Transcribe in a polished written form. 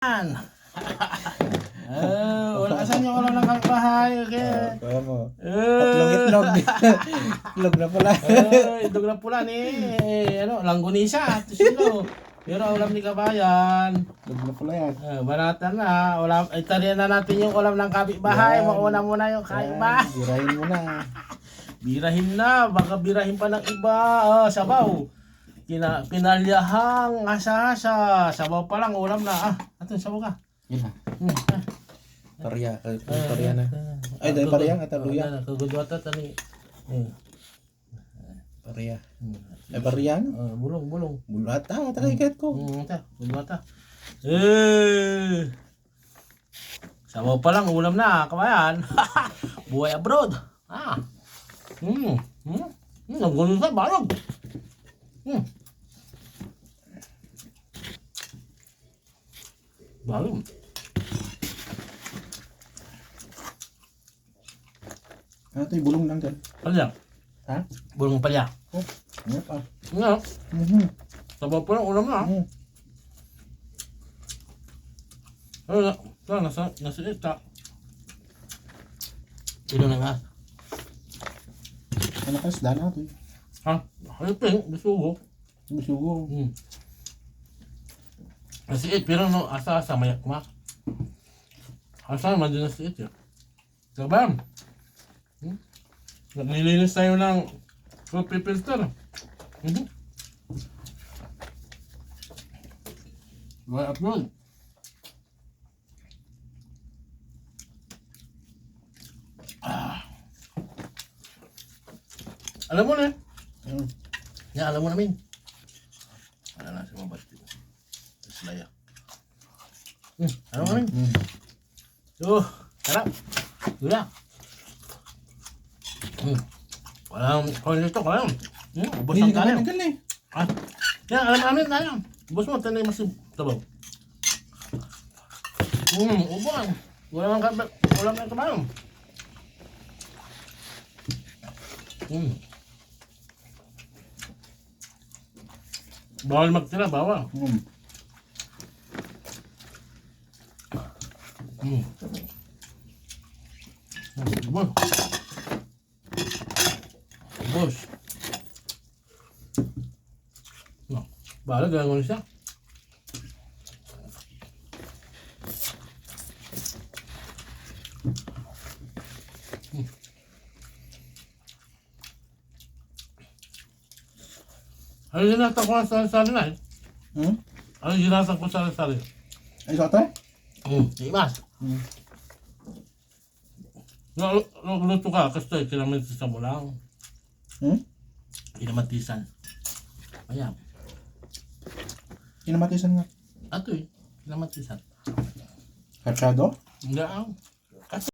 Asan yung ulam ng kapitbahay? Okay. Kaya mo. Tatlong itlog. Itlog na pala. Itlog na pula ni langgonisa. Tusilo. Pero ulam ni kabayan. Itlog na pala yan. Banatan na. Ulam, italian na natin yung ulam ng kapitbahay. Mauna muna yung kaiba. Birahin mo na. Birahin na. Baka birahin pa ng iba. Sabaw. Pinalyahang asa-asa. Sabaw pa lang. Ulam na. Ato, sabaw ka. Yun na. Parya. Parya na. Ay, dahil parya nga. Taluya. Kagudwata tani. Parya. Ay, parya nga. Bulong. Bulata. Takaikat ko. Kagudwata. Sabaw pa lang. Ulam na. Kabayan. Buhay abroad. Nagulong sa balog. Balog. Ito yung bulong lang dyan. Palya. Ha? Bulong palya. Oh. Ano pa? Nga. Sabaw pa lang. Ulam na. Nasa ita. Ito na nga. Ano ka? Isda na ito. Halipin. Bisugo. Bisugo. Nasiit, pero no, asa-asa mayak-mak. Asa naman din nasiit yun. Sabam! Nilinis tayo ng coffee filter. Right upload. Alam mo na eh. Alam mo namin. Wala na si Mabati. Selaya. Alam mo namin. Sarap. Luya. Walang kung dito ka lang. Ubos ang tayo. Yan, alam namin tayo. Ubos mo, tanay mas tabaw. Ubos. Walang kabayo. Bawal magtira, bawal. Ubos. No, bawal gagawin siya. Ano yung ginasa ko sa sari na eh? Ano yung ginasa ko sa sari? Ay, ito ito? Imas. Luto ka kasi kinamatisan mo lang. Kinamatisan. Ayan. Kinamatisan nga. Ato eh. Kinamatisan. Kachado? Hindi